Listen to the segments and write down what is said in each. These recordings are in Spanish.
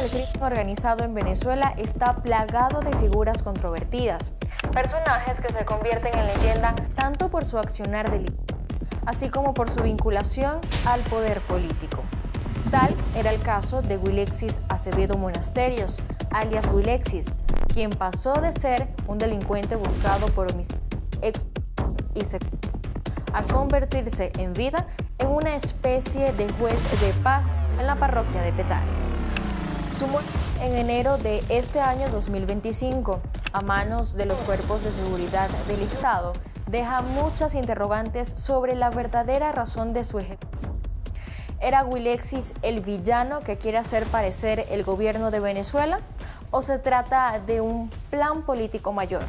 del crimen organizado en Venezuela está plagado de figuras controvertidas, personajes que se convierten en leyenda tanto por su accionar delictivo, así como por su vinculación al poder político. Tal era el caso de Wilexis Acevedo Monasterios, alias Wilexis, quien pasó de ser un delincuente buscado por homicidio y secuestro a convertirse en vida en una especie de juez de paz en la parroquia de Petare. Su muerte en enero de este año 2025 a manos de los cuerpos de seguridad del Estado deja muchas interrogantes sobre la verdadera razón de su ejecución. ¿Era Wilexis el villano que quiere hacer parecer el gobierno de Venezuela o se trata de un plan político mayor?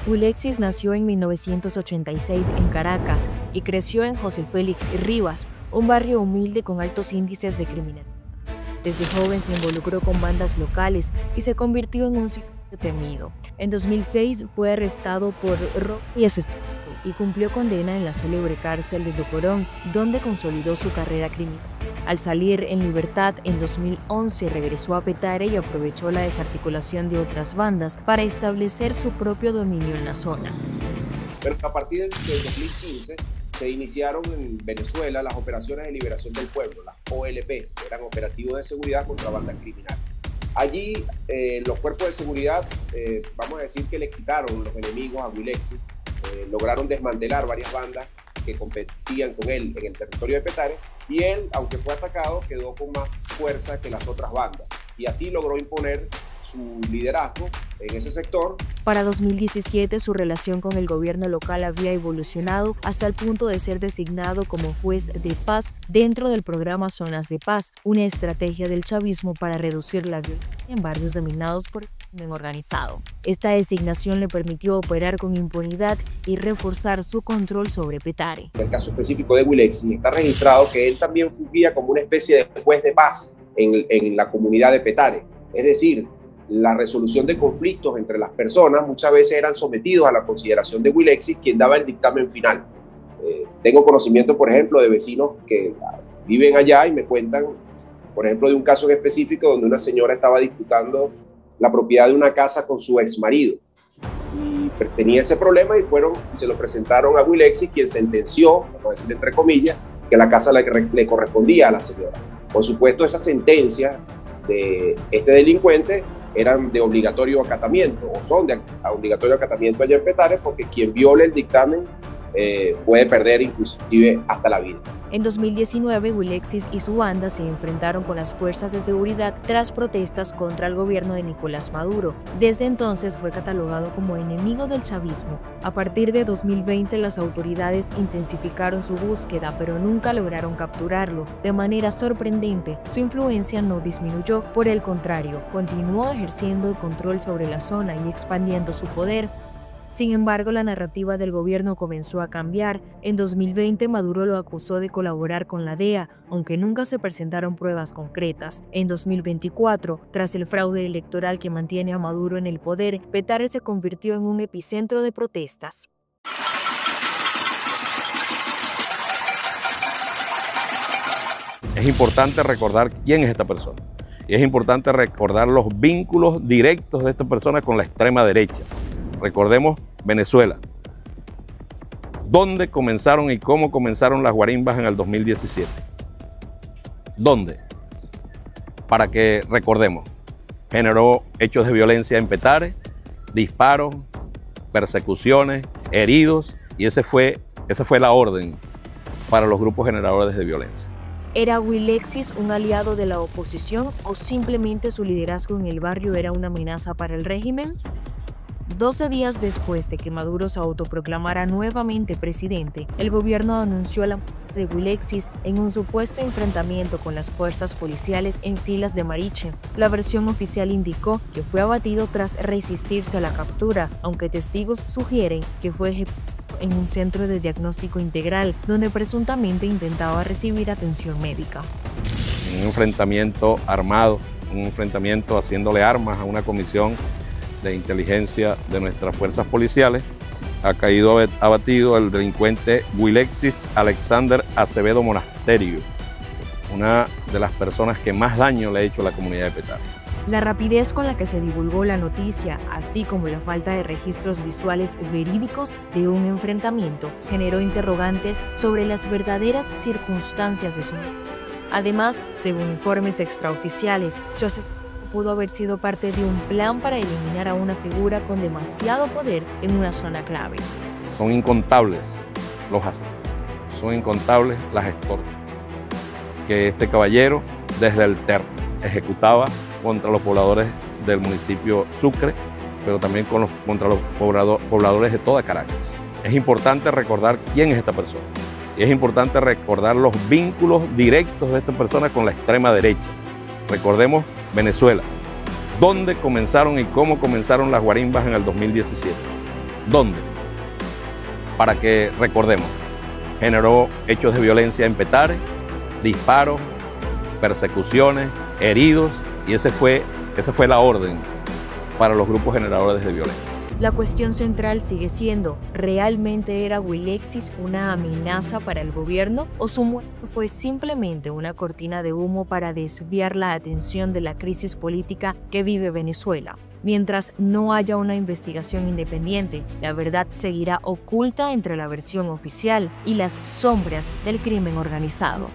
Wilexis nació en 1986 en Caracas y creció en José Félix Rivas, un barrio humilde con altos índices de criminalidad. Desde joven se involucró con bandas locales y se convirtió en un sicario temido. En 2006 fue arrestado por robo y asesinato y cumplió condena en la célebre cárcel de Tocorón, donde consolidó su carrera criminal. Al salir en libertad en 2011 regresó a Petare y aprovechó la desarticulación de otras bandas para establecer su propio dominio en la zona. Pero a partir del 2015 se iniciaron en Venezuela las operaciones de liberación del pueblo, las OLP, que eran operativos de seguridad contra bandas criminales. Allí los cuerpos de seguridad, vamos a decir que le quitaron los enemigos a Wilexis, lograron desmantelar varias bandas que competían con él en el territorio de Petare, y él, aunque fue atacado, quedó con más fuerza que las otras bandas, y así logró imponer su liderazgo en ese sector. Para 2017 su relación con el gobierno local había evolucionado hasta el punto de ser designado como juez de paz dentro del programa Zonas de Paz, una estrategia del chavismo para reducir la violencia en barrios dominados por el crimen organizado. Esta designación le permitió operar con impunidad y reforzar su control sobre Petare. En el caso específico de Wilexis está registrado que él también fungía como una especie de juez de paz en la comunidad de Petare, es decir, la resolución de conflictos entre las personas muchas veces eran sometidos a la consideración de Wilexis, quien daba el dictamen final. Tengo conocimiento, por ejemplo, de vecinos que viven allá y me cuentan, por ejemplo, de un caso en específico donde una señora estaba disputando la propiedad de una casa con su exmarido. Y tenía ese problema y se lo presentaron a Wilexis, quien sentenció, vamos a decir entre comillas, que la casa le correspondía a la señora. Por supuesto, esa sentencia de este delincuente eran de obligatorio acatamiento o son de obligatorio acatamiento allá en Petare, porque quien viole el dictamen puede perder inclusive hasta la vida. En 2019, Wilexis y su banda se enfrentaron con las fuerzas de seguridad tras protestas contra el gobierno de Nicolás Maduro. Desde entonces fue catalogado como enemigo del chavismo. A partir de 2020, las autoridades intensificaron su búsqueda, pero nunca lograron capturarlo. De manera sorprendente, su influencia no disminuyó, por el contrario, continuó ejerciendo el control sobre la zona y expandiendo su poder. Sin embargo, la narrativa del gobierno comenzó a cambiar. En 2020, Maduro lo acusó de colaborar con la DEA, aunque nunca se presentaron pruebas concretas. En 2024, tras el fraude electoral que mantiene a Maduro en el poder, Petare se convirtió en un epicentro de protestas. Es importante recordar quién es esta persona. Y es importante recordar los vínculos directos de esta persona con la extrema derecha. Recordemos Venezuela. ¿Dónde comenzaron y cómo comenzaron las guarimbas en el 2017? ¿Dónde? Para que recordemos. Generó hechos de violencia en Petare, disparos, persecuciones, heridos, y esa fue la orden para los grupos generadores de violencia. ¿Era Wilexis un aliado de la oposición o simplemente su liderazgo en el barrio era una amenaza para el régimen? 12 días después de que Maduro se autoproclamara nuevamente presidente, el gobierno anunció la muerte de Wilexis en un supuesto enfrentamiento con las fuerzas policiales en filas de Mariche. La versión oficial indicó que fue abatido tras resistirse a la captura, aunque testigos sugieren que fue ejecutado en un centro de diagnóstico integral, donde presuntamente intentaba recibir atención médica. Un enfrentamiento armado, un enfrentamiento haciéndole armas a una comisión de inteligencia de nuestras fuerzas policiales, ha caído abatido el delincuente Wilexis Alexander Acevedo Monasterio, una de las personas que más daño le ha hecho a la comunidad de Petare. La rapidez con la que se divulgó la noticia, así como la falta de registros visuales verídicos de un enfrentamiento, generó interrogantes sobre las verdaderas circunstancias de su muerte. Además, según informes extraoficiales, su asesinato pudo haber sido parte de un plan para eliminar a una figura con demasiado poder en una zona clave. Son incontables son incontables las extorsiones que este caballero desde el TER ejecutaba contra los pobladores del municipio Sucre, pero también contra los pobladores de toda Caracas. Es importante recordar quién es esta persona y es importante recordar los vínculos directos de esta persona con la extrema derecha. Recordemos Venezuela, dónde comenzaron y cómo comenzaron las guarimbas en el 2017. ¿Dónde? Para que recordemos, generó hechos de violencia en Petare, disparos, persecuciones, heridos, y esa fue la orden para los grupos generadores de violencia. La cuestión central sigue siendo, ¿realmente era Wilexis una amenaza para el gobierno o su muerte fue simplemente una cortina de humo para desviar la atención de la crisis política que vive Venezuela? Mientras no haya una investigación independiente, la verdad seguirá oculta entre la versión oficial y las sombras del crimen organizado.